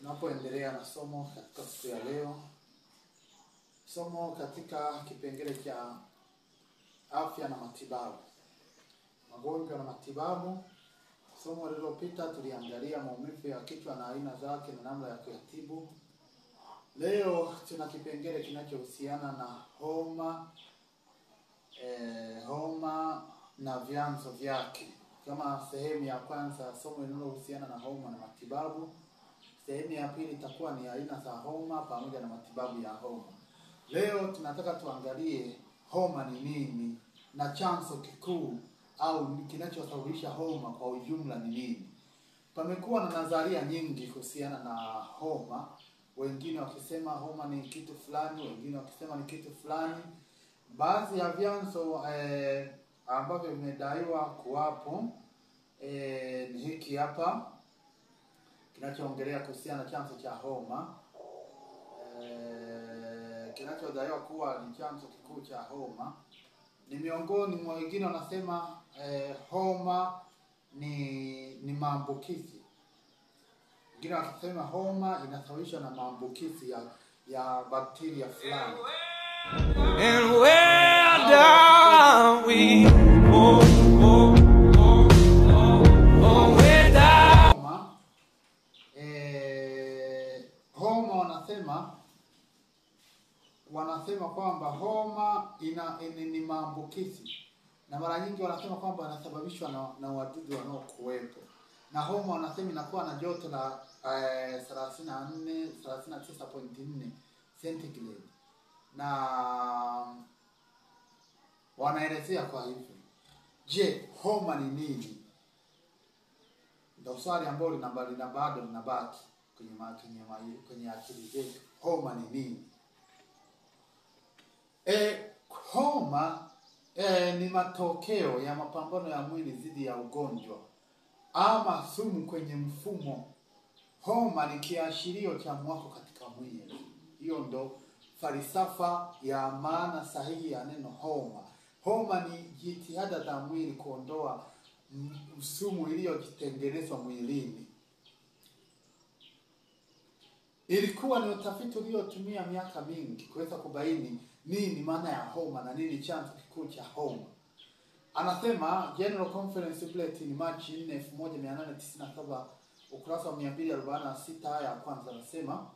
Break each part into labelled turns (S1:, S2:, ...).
S1: Tunapoendelea na somo katika siku ya leo, somo katika kipengele cha afya na matibabu, magonjwa na matibabu. Somo lililopita tuliangalia maumivu ya kichwa na aina zake na namna ya kuyatibu. Leo tuna kipengele kinachohusiana na homa na vyanzo vyake. Kama sehemu ya kwanza, somo linalohusiana na homa na matibabu. Sehemu ya pili itakuwa ni aina za homa pamoja na matibabu ya homa. Leo tunataka tuangalie homa ni nini na chanzo kikuu au kinachosababisha homa kwa ujumla ni nini. Pamekuwa na nadharia nyingi kuhusiana na homa. Wengine wakisema homa ni kitu fulani, wengine wakisema ni kitu fulani. Baadhi ya vyanzo ambavyo vimedaiwa kuwapo ni hiki hapa, kinachoongelea kuhusiana na chanzo cha homa. Kinachodaiwa kuwa ni chanzo kikuu cha homa ni miongoni mwa wengine wanasema homa ni maambukizi. Wengine wakisema homa inasababishwa na maambukizi ya bakteria fulani. And where down we homa wanasema kwamba homa ni maambukizi, na mara nyingi wanasema kwamba inasababishwa na wadudu wanaokuwepo. Na homa wanasema inakuwa na joto la 39.4 centigrade, na wanaelezea kwa hivyo. Je, homa ni nini? Ndio swali ambalo linabaki kwenye akili zetu. Homa ni nini? Homa ni matokeo ya mapambano ya mwili dhidi ya ugonjwa ama sumu kwenye mfumo. Homa ni kiashirio cha mwako katika mwili. Hiyo ndo falsafa ya maana sahihi ya neno homa. Homa ni jitihada za mwili kuondoa sumu iliyojitengenezwa mwilini. Ilikuwa ni utafiti uliotumia miaka mingi kuweza kubaini nini maana ya homa na nini chanzo kikuu cha homa. Anasema General Conference Bulletin March 4, 1897, ukurasa wa 246 aya ya kwanza, anasema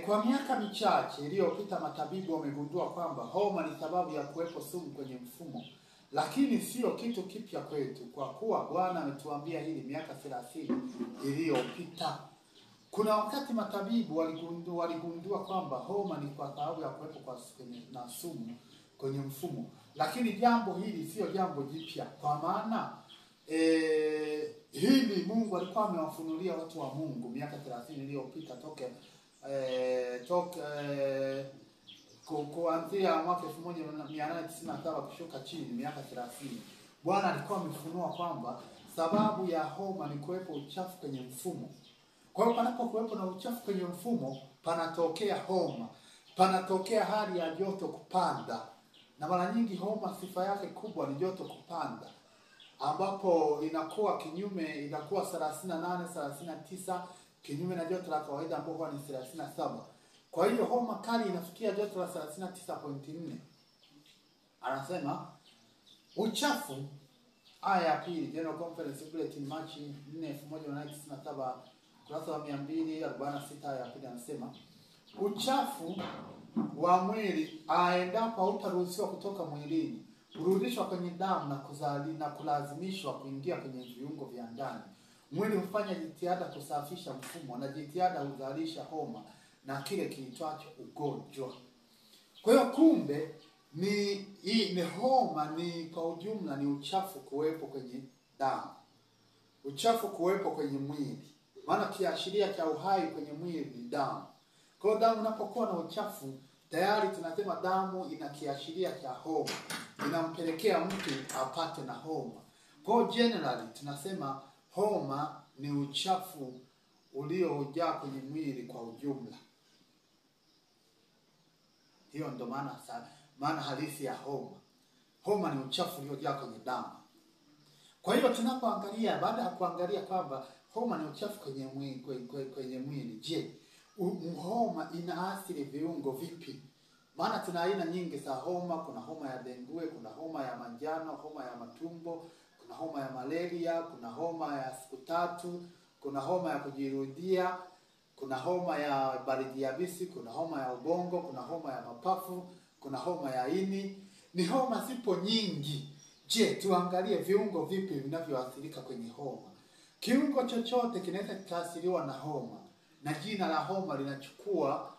S1: kwa miaka michache iliyopita matabibu wamegundua kwamba homa ni sababu ya kuwepo sumu kwenye mfumo, lakini sio kitu kipya kwetu kwa kuwa Bwana ametuambia hili miaka 30 iliyopita. Kuna wakati matabibu waligundua kwamba homa ni kwa sababu ya kuwepo kwa sumu kwenye mfumo, lakini jambo hili sio jambo jipya, kwa maana hili Mungu alikuwa amewafunulia watu wa Mungu miaka 30 iliyopita kuanzia mwaka 1897 kushuka chini miaka 30. Bwana alikuwa amefunua kwamba sababu ya homa ni kuwepo uchafu kwenye mfumo. Kwa hiyo panapokuwepo na uchafu kwenye mfumo, panatokea homa, panatokea hali ya joto kupanda. Na mara nyingi homa sifa yake kubwa ni joto kupanda, ambapo inakuwa kinyume, inakuwa 38, 39, kinyume na joto la kawaida ambapo ni 37. Kwa hiyo homa kali inafikia joto la 39.4. Anasema uchafu, aya ya pili, General Conference Bulletin March 4, 1897, ukurasa wa 246 ya pili, anasema uchafu wa mwili aendapo hautaruhusiwa kutoka mwilini urudishwa kwenye damu na kulazimishwa kuingia kwenye viungo vya ndani. Mwili hufanya jitihada kusafisha mfumo, na jitihada huzalisha homa na kile kiitwacho ugonjwa. Kwa hiyo kumbe ni homa ni kwa ujumla ni uchafu kuwepo kwenye damu, uchafu kuwepo kwenye mwili. Maana kiashiria cha uhai kwenye mwili ni damu. Kwa hiyo damu inapokuwa na uchafu, tayari tunasema damu ina kiashiria cha homa, inampelekea mtu apate na homa. Kwa hiyo generally tunasema homa ni uchafu uliojaa kwenye mwili kwa ujumla. Hiyo ndo maana halisi ya homa. Homa ni uchafu uliojaa kwenye damu. Kwa hiyo tunapoangalia, baada ya kuangalia kwamba homa ni uchafu kwenye mwili. Je, homa inaathiri viungo vipi? Maana tuna aina nyingi za homa. Kuna homa ya dengue, kuna homa ya manjano, homa ya matumbo, kuna homa ya malaria, kuna homa ya siku 3, kuna homa ya kujirudia, kuna homa ya baridi yabisi, kuna homa ya ubongo, kuna homa ya mapafu, kuna homa ya ini. Ni homa zipo nyingi. Je, tuangalie viungo vipi vinavyoathirika kwenye homa. Kiungo chochote kinaweza kutaathiriwa na homa, na jina la homa linachukua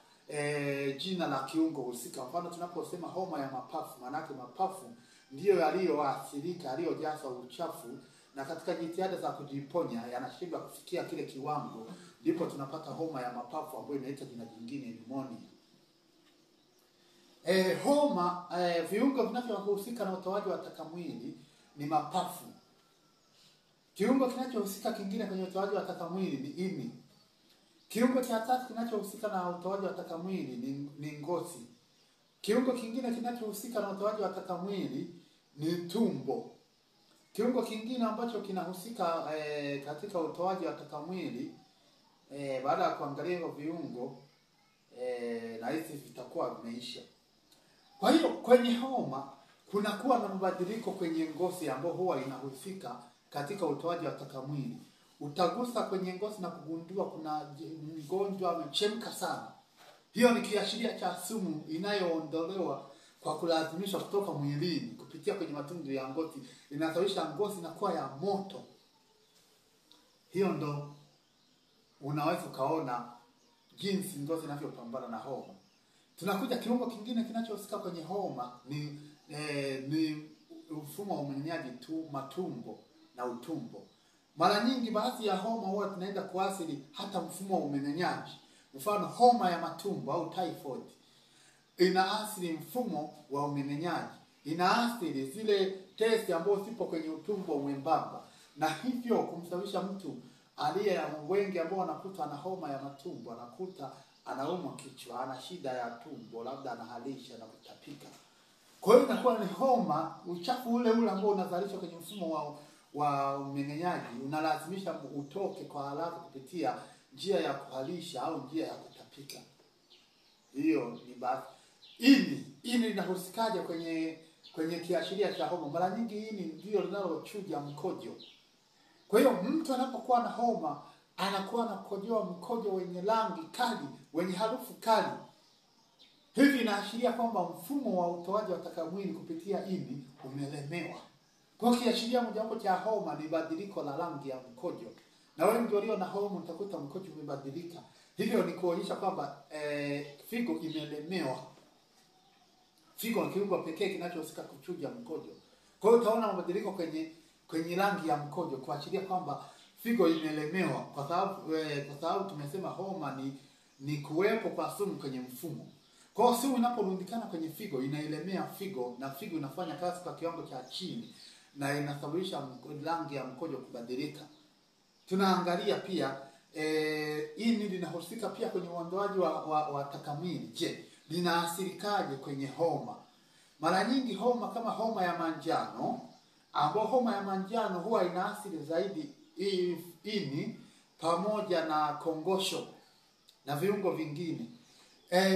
S1: jina la kiungo husika. Mfano tunaposema homa ya mapafu, maana yake mapafu ndiyo yaliyoathirika, yaliyojazwa uchafu, na katika jitihada za kujiponya yanashindwa kufikia kile kiwango, ndipo tunapata homa ya mapafu ambayo inaitwa jina jingine pneumonia. Homa, viungo vinavyohusika na utoaji wa taka mwili ni mapafu. Kiungo kinachohusika kingine kwenye utoaji wa taka mwili ni ini. Kiungo cha tatu kinachohusika na utoaji wa taka mwili ni ngozi. Kiungo kingine kinachohusika na utoaji wa taka mwili ni tumbo. Kiungo kingine ambacho kinahusika katika utoaji wa taka mwili, baada ya kuangalia hivyo viungo, na hizi vitakuwa vimeisha. Kwa hiyo kwenye homa kunakuwa na mabadiliko kwenye ngozi ambayo huwa inahusika katika utoaji wa taka mwili. Utagusa kwenye ngozi na kugundua kuna mgonjwa amechemka sana. Hiyo ni kiashiria cha sumu inayoondolewa kwa kulazimishwa kutoka mwilini kupitia kwenye matundu ya ngozi, inasababisha ngozi inakuwa ya moto. Hiyo ndo unaweza kaona jinsi ngozi inavyopambana na homa. Tunakuja kiungo kingine kinachohusika kwenye homa ni mfumo wa umeng'enyaji tu, matumbo na utumbo. Mara nyingi baadhi ya homa huwa tunaenda kuathiri hata mfumo wa umeng'enyaji. Mfano homa ya matumbo au typhoid inaathiri mfumo wa umeng'enyaji, inaathiri zile tezi ambazo zipo kwenye utumbo mwembamba, na hivyo kumsababisha mtu aliye na wengi ambao wanakuta ana homa ya matumbo, anakuta anaumwa kichwa, ana shida ya tumbo, labda anahalisha na kutapika. Kwa hiyo inakuwa ni homa, uchafu ule ambao unazalishwa kwenye mfumo wa umeng'enyaji unalazimisha utoke kwa haraka kupitia njia ya kuhalisha au njia ya kutapika. Hiyo ni baadhi. Ini linahusikaje kwenye kiashiria cha homa? Mara nyingi ini ndio linalochuja mkojo. Kwa hiyo mtu anapokuwa na homa anakuwa anakojoa mkojo wenye rangi kali, wenye harufu kali. Hivi inaashiria kwamba mfumo wa utoaji wa taka mwili kupitia ini umelemewa. Kwa kiashiria mojawapo cha homa ni badiliko la rangi ya mkojo. Na wengi walio na homa utakuta mkojo umebadilika. Hivyo ni kuonyesha kwamba figo imelemewa. Figo ni kiungo pekee kinachohusika kuchuja mkojo. Kwa hiyo utaona mabadiliko kwenye rangi ya mkojo kuashiria kwamba figo imelemewa, kwa sababu tumesema homa ni kuwepo kwa sumu kwenye mfumo. Kwa hiyo sumu inaporundikana kwenye figo inailemea figo, na figo inafanya kazi kwa kiwango cha chini na inasababisha rangi ya mkojo kubadilika. Tunaangalia pia ini linahusika pia kwenye uondoaji wa taka mwili. Je, linaathirikaje kwenye homa? Mara nyingi homa kama homa ya manjano, ambapo homa ya manjano huwa inaathiri zaidi ini pamoja na kongosho na viungo vingine.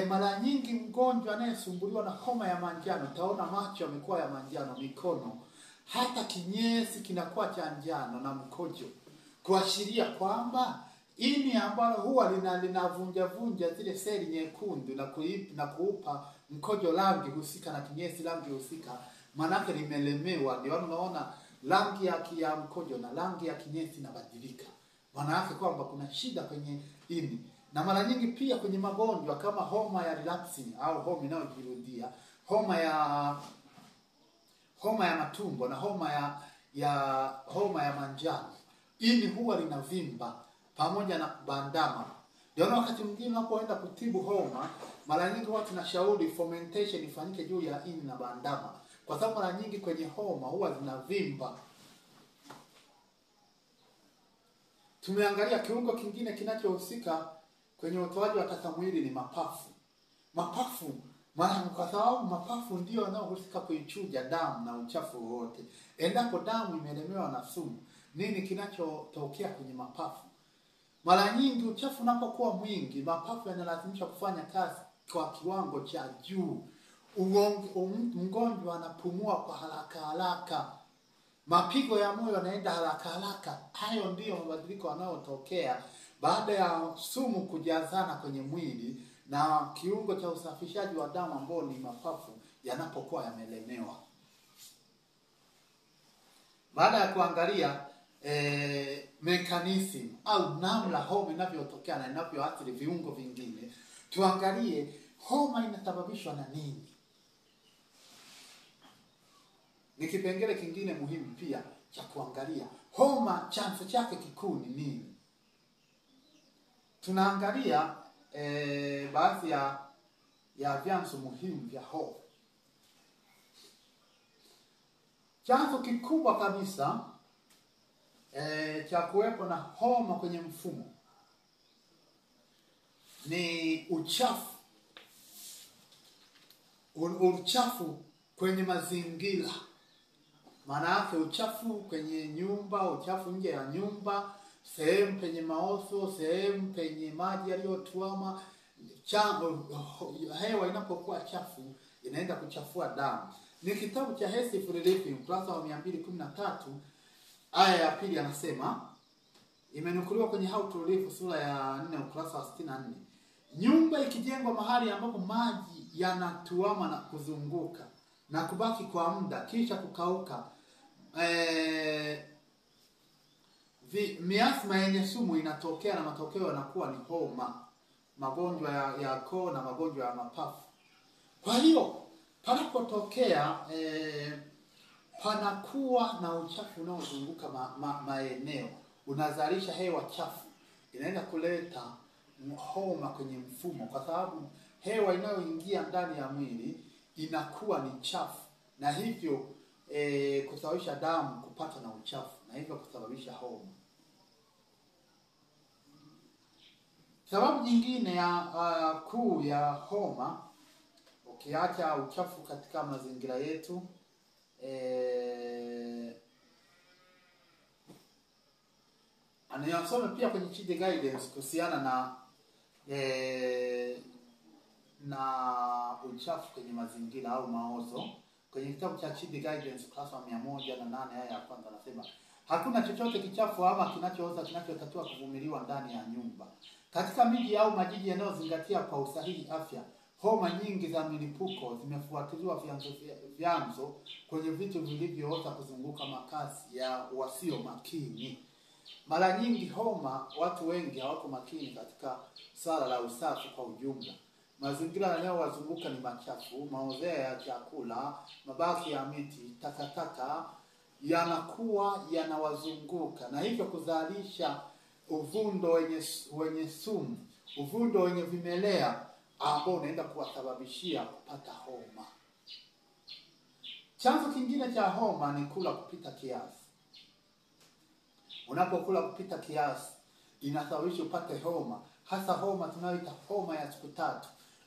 S1: Mara nyingi mgonjwa anayesumbuliwa na homa ya manjano utaona macho yamekuwa ya manjano, mikono, hata kinyesi kinakuwa cha njano na mkojo, kuashiria kwamba ini ambalo huwa linavunja zile seli nyekundu na kuupa mkojo rangi husika na kinyesi rangi husika, manake limelemewa. Ndio unaona rangi ya mkojo na rangi ya kinyesi inabadilika. Maana yake kwamba kuna shida kwenye ini. Na mara nyingi pia kwenye magonjwa kama homa ya relapsing au homa inayojirudia, homa ya matumbo na homa ya manjano, ini huwa linavimba pamoja na bandama. Ndio wakati mwingine unapoenda kutibu homa, mara nyingi huwa tunashauri fermentation ifanyike juu ya ini na bandama, kwa sababu mara nyingi kwenye homa huwa zinavimba. Tumeangalia kiungo kingine kinachohusika kwenye utoaji wa taka mwili ni mapafu. Mapafu, kwa sababu mapafu ndio yanayohusika kuichuja damu na uchafu wote. Endapo damu imelemewa na sumu, nini kinachotokea kwenye mapafu? Mara nyingi uchafu unapokuwa mwingi, mapafu yanalazimishwa kufanya kazi kwa kiwango cha juu. Mgonjwa anapumua kwa haraka haraka. Mapigo ya moyo yanaenda haraka haraka. Hayo ndiyo mabadiliko yanayotokea baada ya sumu kujazana kwenye mwili na kiungo cha usafishaji wa damu ambao ni mapafu yanapokuwa yamelemewa. Baada ya kuangalia mechanism au namna homa inavyotokea na inavyoathiri viungo vingine, tuangalie homa inasababishwa na nini. Ni kipengele kingine muhimu pia cha kuangalia homa chanzo chake kikuu ni nini. Tunaangalia baadhi ya vyanzo muhimu vya homa. Chanzo kikubwa kabisa cha kuwepo na homa kwenye mfumo ni uchafu. Uchafu kwenye mazingira. Maana yake uchafu kwenye nyumba, uchafu nje ya nyumba, sehemu penye maoso, sehemu penye maji yaliyotuama. Hewa inapokuwa chafu inaenda kuchafua damu. Ni kitabu cha Health for Living ukurasa wa 213 aya ya pili anasema, imenukuliwa kwenye How to Live sura ya 4 ukurasa wa 64. Nyumba ikijengwa mahali ambapo maji yanatuama na kuzunguka na kubaki kwa muda kisha kukauka, miasma yenye sumu inatokea na matokeo yanakuwa ni homa, magonjwa ya koo na magonjwa ya mapafu. Kwa hiyo panapotokea panakuwa na uchafu unaozunguka maeneo, unazalisha hewa chafu, inaenda kuleta homa kwenye mfumo, kwa sababu hewa inayoingia ndani ya mwili inakuwa ni chafu, na hivyo kusababisha damu kupata na uchafu, na hivyo kusababisha homa. Sababu nyingine ya kuu ya homa, ukiacha uchafu katika mazingira yetu, anayosoma pia kwenye CHID guidance kuhusiana na uchafu kwenye mazingira au maozo. Kwenye kitabu cha CHID guidance class 108 aya ya kwanza anasema, hakuna chochote kichafu ama kinachooza kinachotakiwa kuvumiliwa ndani ya nyumba. Katika miji au majiji yanayozingatia kwa usahihi afya, homa nyingi za milipuko zimefuatiliwa vyanzo kwenye vitu vilivyooza kuzunguka makazi ya wasio makini. Mara nyingi homa, watu wengi hawako makini katika swala la usafi kwa ujumla. Mazingira yanayowazunguka ni machafu, maozea ya chakula, mabaki ya miti, takataka yanakuwa yanawazunguka, na hivyo kuzalisha uvundo wenye sumu, uvundo wenye vimelea ambao unaenda kuwasababishia kupata homa. Chanzo kingine cha homa ni kula kupita kiasi. Unapokula kupita kiasi inasababisha upate homa, hasa homa tunayoita homa ya siku 3,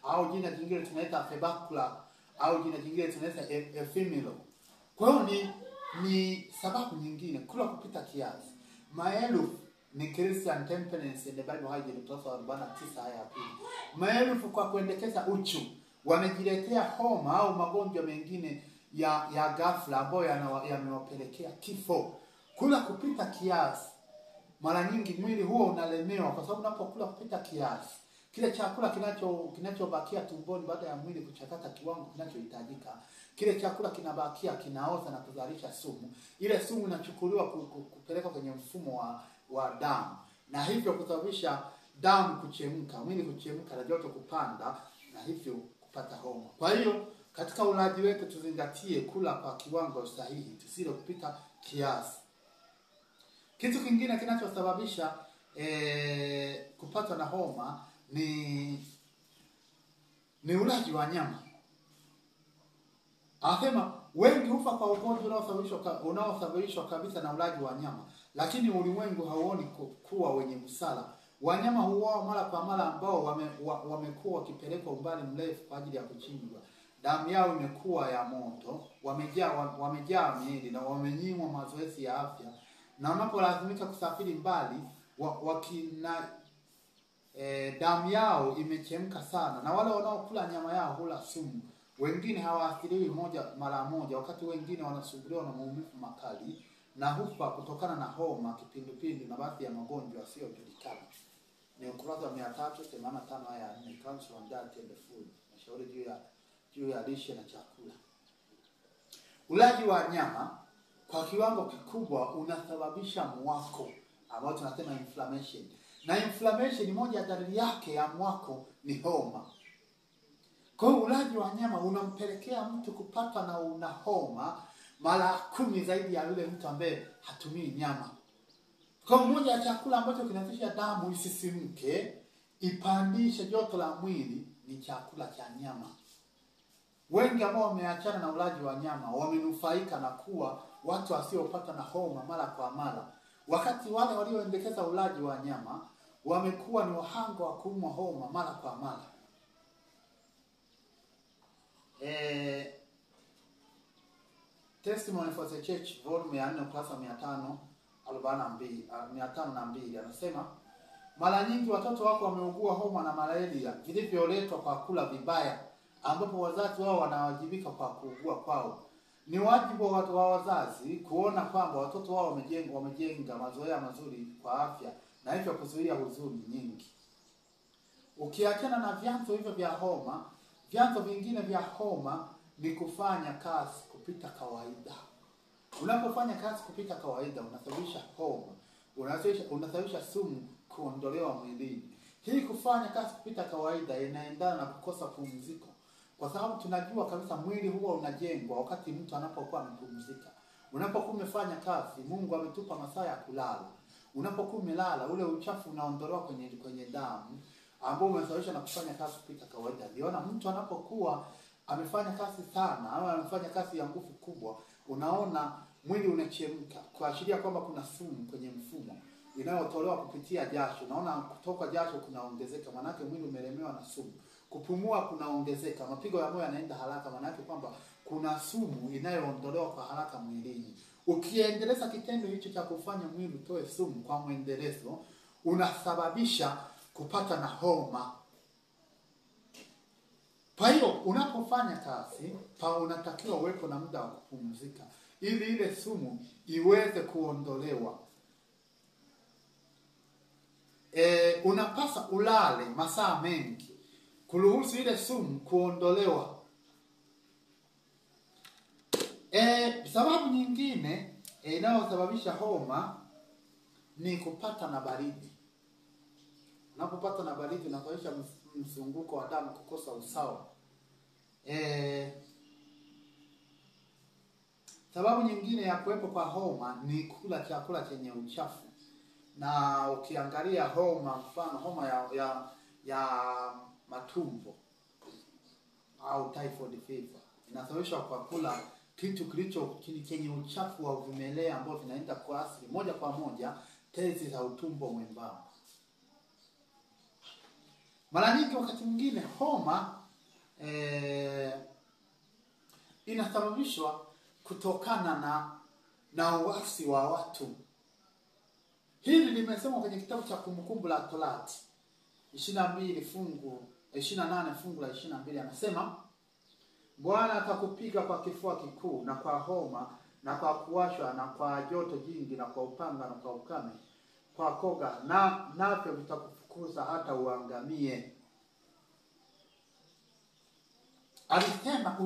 S1: au jina jingine tunaita febacula, au jina jingine tunaita ephemeral. Kwa hiyo ni sababu nyingine kula kupita kiasi. Maelfu ni Christian Temperance in the Bible Hygiene ukurasa wa 49 aya ya pili. Maelfu kwa kuendekeza uchu wamejiletea homa au magonjwa mengine ya ghafla ambayo yamewapelekea kifo. Kula kupita kiasi, mara nyingi mwili huo unalemewa, kwa sababu unapokula kupita kiasi, kile chakula kinachobakia tumboni baada ya mwili kuchakata kiwango kinachohitajika, kile chakula kinabakia, kinaoza na kuzalisha sumu. Ile sumu inachukuliwa kupeleka kwenye mfumo wa damu, na hivyo kusababisha damu kuchemka, mwili kuchemka na joto kupanda, na hivyo kupata homa. Kwa hiyo katika ulaji wetu tuzingatie kula kwa kiwango sahihi, tusile kupita kiasi. Kitu kingine kinachosababisha kupata na homa ni ulaji wa nyama. Anasema wengi hufa kwa ugonjwa unaosababishwa kabisa na ulaji wa nyama, lakini ulimwengu hauoni kuwa wenye busara. Wanyama huuawa mara kwa mara ambao wamekuwa wakipelekwa umbali mrefu kwa ajili ya kuchinjwa. Damu yao imekuwa ya moto, wamejaa miili na wamenyimwa mazoezi ya afya, na wanapolazimika kusafiri mbali wakina damu yao imechemka sana, na wale wanaokula nyama yao hula sumu. Wengine hawaathiriwi mara moja, wakati wengine wanasumbuliwa na maumivu makali na hufa kutokana na homa, kipindupindu na baadhi ya magonjwa yasiyojulikana. Ni ukurasa wa 385 aya 4, Council on Diet and Food. Mashauri juu ya lishe na chakula. Ulaji wa nyama kwa kiwango kikubwa unasababisha mwako, ambao tunasema inflammation. Na inflammation, moja ya dalili yake ya mwako ni homa. Kwa hiyo ulaji wa nyama unampelekea mtu kupata na una homa mara 10 zaidi ya yule mtu ambaye hatumii nyama. Kwa hiyo moja ya chakula ambacho kinafanya damu isisimke, ipandishe joto la mwili ni chakula cha nyama. Wengi ambao wameachana na ulaji wa nyama wamenufaika na kuwa watu wasiopata na homa mara kwa mara, wakati wale walioendekeza ulaji wa nyama wamekuwa ni wahanga wa kuumwa homa mara kwa mara. Testimony for the Church, volume ya 4, ukurasa 502 anasema, mara nyingi watoto wako wameugua homa na malaria vilivyoletwa kwa kula vibaya, ambapo wazazi wao wanawajibika kwa kuugua kwao. Ni wajibu wa wazazi kuona kwamba watoto wao wamejenga mazoea mazuri kwa afya, na hivyo kuzuia huzuni nyingi. Ukiachana na vyanzo hivyo vya homa, vyanzo vingine vya homa ni kufanya kazi kupita kawaida. Unapofanya kazi kupita kawaida unasababisha homa, unasababisha sumu kuondolewa mwilini. Hii kufanya kazi kupita kawaida inaendana na kukosa pumziko, kwa sababu tunajua kabisa mwili huwa unajengwa wakati mtu anapokuwa amepumzika. Unapokuwa umefanya kazi, Mungu ametupa masaa ya kulala. Unapokuwa umelala, ule uchafu unaondolewa kwenye damu ambao umesababisha na kufanya kazi kupita kawaida. Niona mtu anapokuwa amefanya kazi sana au amefanya kazi ya nguvu kubwa, unaona mwili unachemka, kuashiria kwamba kuna sumu kwenye mfumo inayotolewa kupitia jasho. Unaona kutoka jasho kunaongezeka, maana yake mwili umelemewa na sumu. Kupumua kunaongezeka, mapigo ya moyo yanaenda haraka, maana yake kwamba kuna sumu inayoondolewa kwa haraka mwilini. Ukiendeleza kitendo hicho cha kufanya mwili utoe sumu kwa mwendelezo, unasababisha kupata na homa. Kwa hiyo unapofanya kazi, unatakiwa uwepo na muda wa kupumzika ili ile sumu iweze kuondolewa. Unapasa ulale masaa mengi kuruhusu ile sumu kuondolewa. Sababu nyingine inayosababisha homa ni kupata na baridi. Unapopata na baridi unasababisha mzunguko wa damu kukosa usawa. Sababu nyingine ya kuwepo kwa homa ni kula chakula chenye uchafu. Na ukiangalia homa, mfano homa ya matumbo au typhoid fever inasababishwa kwa kula kitu chenye uchafu wa vimelea ambao vinaenda kuathiri moja kwa moja tezi za utumbo mwembamba. Mara nyingi wakati mwingine homa inasababishwa kutokana na uasi wa watu. Hili limesemwa kwenye kitabu cha Kumbukumbu la Torati 28 fungu la 22, anasema, Bwana atakupiga kwa kifua kikuu na kwa homa na kwa kuwashwa na kwa joto jingi na kwa upanga na kwa ukame, kwa koga, na navyo vitakufukuza hata uangamie. Alisema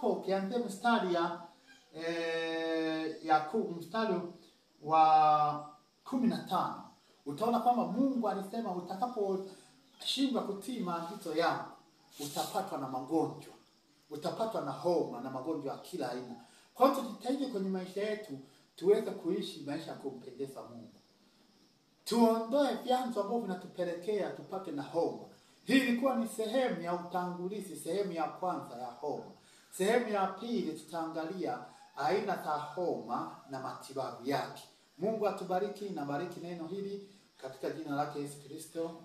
S1: ukianzia mstari mstari wa 15, utaona kwamba Mungu alisema utakaposhindwa kutii maagizo yangu utapatwa na magonjwa, utapatwa na homa na magonjwa ya kila aina. Kwa hiyo tujitahidi kwenye maisha yetu tuweze kuishi maisha ya kumpendeza Mungu. Tuondoe vyanzo ambavyo vinatupelekea tupate na homa. Hii ilikuwa ni sehemu ya utangulizi, sehemu ya kwanza ya homa. Sehemu ya pili tutaangalia aina za homa na matibabu yake. Mungu atubariki na bariki neno hili katika jina lake Yesu Kristo.